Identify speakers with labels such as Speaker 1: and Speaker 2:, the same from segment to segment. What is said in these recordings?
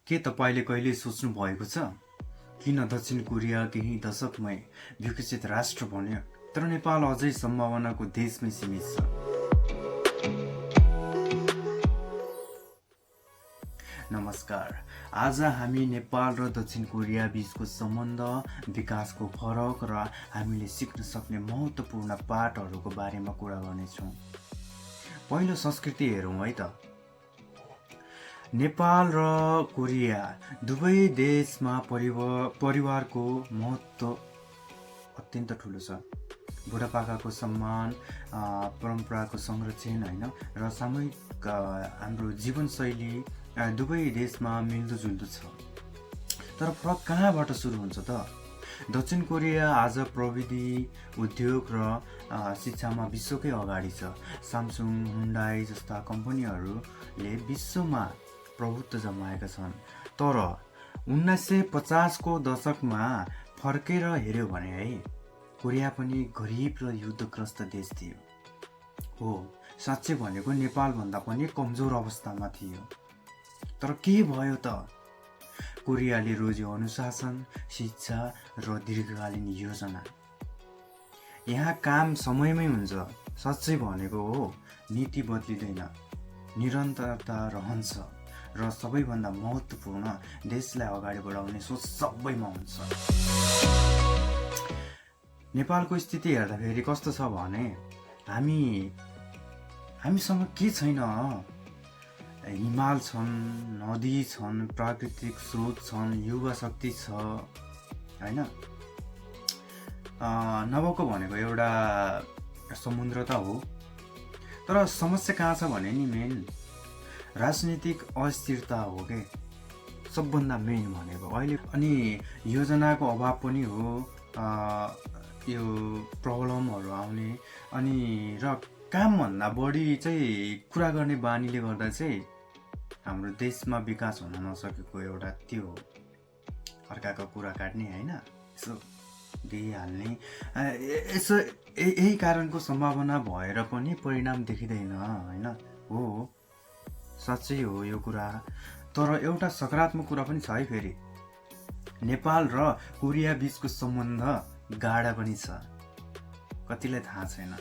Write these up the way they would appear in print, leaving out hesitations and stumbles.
Speaker 1: के तपाईँले कहिले सोच्नु भएको छ किन दक्षिण कोरिया केही दशकमै विकसित राष्ट्र बन्यो तर नेपाल अझै सम्भावनाको देशमै सीमित छ? नमस्कार। आज हामी नेपाल र दक्षिण कोरिया बीचको सम्बन्ध, विकासको फरक र हामीले सिक्न सक्ने महत्त्वपूर्ण पाठहरूको बारेमा कुरा गर्नेछौँ। पहिलो संस्कृति हेरौँ है त। नेपाल र कोरिया दुवै देशमा परिवारको महत्त्व अत्यन्त ठुलो छ। बुढापाकाको सम्मान, परम्पराको संरक्षण होइन र सामूहिक हाम्रो जीवनशैली दुवै देशमा मिल्दोजुल्दो छ। तर फरक कहाँबाट सुरु हुन्छ त? दक्षिण कोरिया आज प्रविधि, उद्योग र शिक्षामा विश्वकै अगाडि छ। सामसुङ, हुन्डाई जस्ता कम्पनीहरूले विश्वमा प्रभुत्व जमाएका छन्। तर 1950 को दशकमा फर्केर हेऱ्यो भने है, कोरिया पनि गरिब र युद्धग्रस्त देश थियो। हो, साँच्चै भनेको नेपालभन्दा पनि कमजोर अवस्थामा थियो। तर के भयो त? कोरियाले रोज्यो अनुशासन, शिक्षा र दीर्घकालीन योजना। यहाँ काम समयमै हुन्छ। साँच्चै भनेको हो, नीति बदलिँदैन, निरन्तरता रहन्छ र सबैभन्दा महत्त्वपूर्ण, देशलाई अगाडि बढाउने सोच सबैमा हुन्छ। नेपालको स्थिति हेर्दाखेरि कस्तो छ भने, हामीसँग के छैन? हिमाल छन्, नदी छन्, प्राकृतिक स्रोत छन्, युवा शक्ति छ होइन। नभएको भनेको एउटा समुद्र त हो। तर समस्या कहाँ छ भने नि, मेन राजनीतिक अस्थिरता हो के सबभन्दा मेन भनेको अहिले। अनि योजनाको अभाव पनि हो, यो प्रब्लमहरू आउने। अनि र कामभन्दा बढी चाहिँ कुरा गर्ने बानीले गर्दा चाहिँ हाम्रो देशमा विकास हुन नसकेको एउटा त्यो हो। अर्काको कुरा काट्ने होइन, यसो दिइहाल्ने, यसो यही कारणको सम्भावना भएर पनि परिणाम देखिँदैन होइन। हो, साँच्चै हो यो कुरा। तर एउटा सकारात्मक कुरा पनि छ है फेरि। नेपाल र कोरिया बीचको सम्बन्ध गाढा पनि छ। कतिलाई थाहा छैन,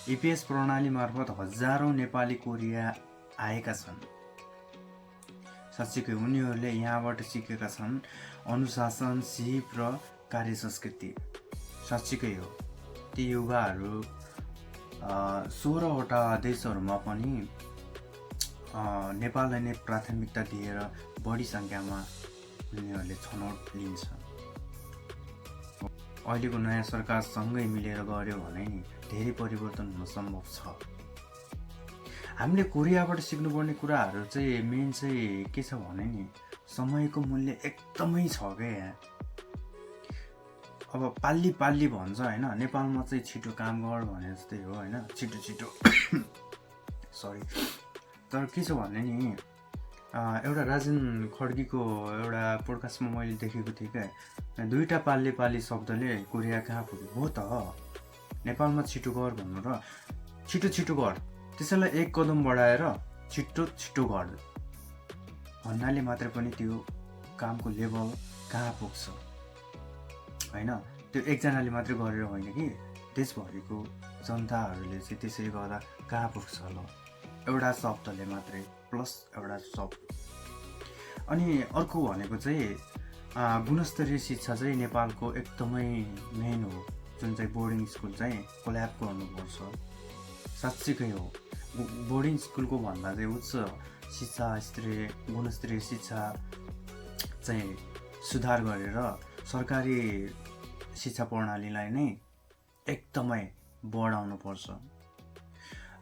Speaker 1: EPS प्रणाली मार्फत हजारौं नेपाली कोरिया आएका छन्। साँच्चीकै उनीहरूले यहाँबाट सिकेका छन् अनुशासन, सिप र कार्य संस्कृति। साँच्चीकै हो, ती युवाहरू 16वटा देशहरूमा पनि नेपाललाई नै प्राथमिकता दिएर बढी सङ्ख्यामा उनीहरूले छनौट लिन्छ। अहिलेको नयाँ सरकारसँगै मिलेर गऱ्यो भने नि धेरै परिवर्तन हुन सम्भव छ। हामीले कोरियाबाट सिक्नुपर्ने कुराहरू चाहिँ मेन चाहिँ के छ भने नि, समयको मूल्य एकदमै छ क्या यहाँ। अब पाल्ली भन्छ होइन, नेपालमा चाहिँ छिटो काम गर भने जस्तै हो होइन, छिटो सरी। तर के छ भने नि, एउटा राजन खड्गीको एउटा पोडकास्टमा मैले देखेको थिएँ क्या, दुईवटा पाल्ली शब्दले कोरिया कहाँ पुग्यो हो त। नेपालमा छिटो गर भन्नु र छिटो गर, त्यसैलाई एक कदम बढाएर छिटो गर भन्नाले मात्रै पनि त्यो कामको लेभल कहाँ पुग्छ होइन। त्यो एकजनाले मात्रै गरेर होइन कि, देशभरिको जनताहरूले चाहिँ त्यसरी गर्दा कहाँ पुग्छ ल, एउटा शब्दले मात्रै, प्लस एउटा शब्द। अनि अर्को भनेको चाहिँ गुणस्तरीय शिक्षा चाहिँ नेपालको एकदमै मेन हो, जुन चाहिँ बोर्डिङ स्कुल चाहिँ कोल्याब गर्नुपर्छ। साँच्चीकै हो, बोर्डिङ स्कुलको भन्दा चाहिँ उच्च शिक्षा गुणस्तरीय शिक्षा चाहिँ सुधार गरेर सरकारी शिक्षा प्रणालीलाई नै एकदमै बढाउनु पर्छ।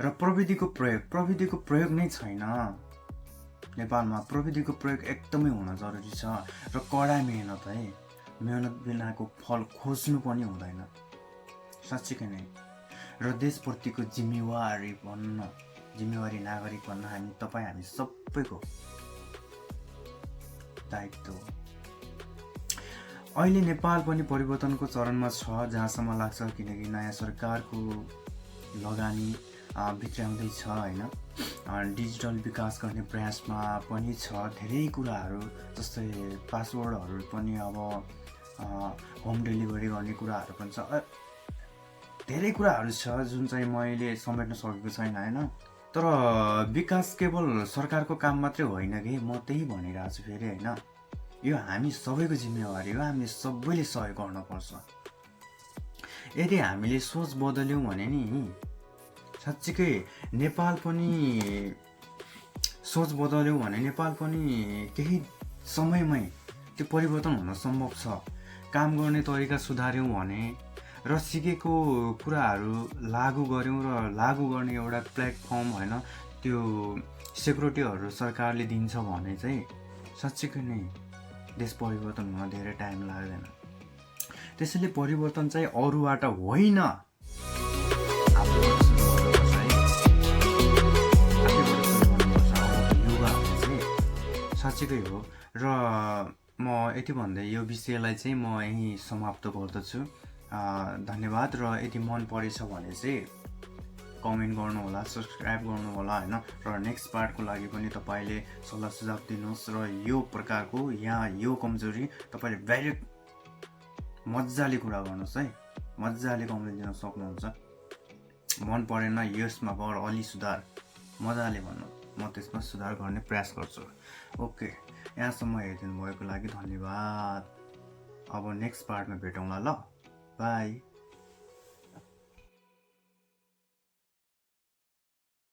Speaker 1: र प्रविधिको प्रयोग नै छैन नेपालमा। प्रविधिको प्रयोग एकदमै हुन जरुरी छ र कडा मेहनत है। मेहनत बिनाको फल खोज्नु पनि हुँदैन, साँच्चीकै नै। र देशप्रतिको जिम्मेवारी नागरिक भन्न हामी सबैको दायित्व हो। अहिले नेपाल पनि परिवर्तनको चरणमा छ जहाँसम्म लाग्छ, किनकि नयाँ सरकारको लगानी भित्राउँदैछ होइन। डिजिटल विकास गर्ने प्रयासमा पनि छ। धेरै कुराहरू जस्तै पासवर्डहरू पनि अब होम डेलिभरी गर्ने कुराहरू पनि छ। धेरै कुराहरू छ जुन चाहिँ मैले समेट्न सकेको छैन होइन। तर विकास केवल सरकारको काम मात्रै होइन कि, म त्यही भनिरहेको छु फेरि होइन। यो हामी सबैको जिम्मेवारी हो, हामीले सबैले सहयोग गर्नुपर्छ। यदि हामीले सोच बदल्यौँ भने नि साँच्चीकै नेपाल पनि सोच बदल्यौँ भने नेपाल पनि केही समयमै त्यो परिवर्तन हुन सम्भव छ। काम गर्ने तरिका सुधार्यौँ भने र सिकेको कुराहरू लागू गऱ्यौँ र लागू गर्ने एउटा प्लेटफर्म होइन त्यो सेक्युरिटीहरू सरकारले दिन्छ भने चाहिँ साँच्चीकै नै देश परिवर्तन हुन धेरै टाइम लाग्दैन। त्यसैले परिवर्तन चाहिँ अरूबाट होइन, साँच्चीकै हो। र म यति भन्दै यो विषयलाई चाहिँ म यहीँ समाप्त गर्दछु। धन्यवाद। र यदि मन परेछ भने चाहिँ कमेन्ट गर्नुहोला, सब्सक्राइब गर्नुहोला होइन। र नेक्स्ट पार्टको लागि पनि तपाईँले सल्लाह सुझाव दिनुहोस्। र यो प्रकारको यहाँ यो कमजोरी तपाईँले भेरी मजाले कुरा गर्नुहोस् है, मजाले कमेन्ट दिन सक्नुहुन्छ। मन परेन यसमा गर अलि सुधार मजाले भन्नु, म त्यसमा सुधार गर्ने प्रयास गर्छु। ओके, यहाँसम्म हेरिदिनु भएको लागि धन्यवाद। अब नेक्स्ट पार्टमा भेटौँला ल, बाई।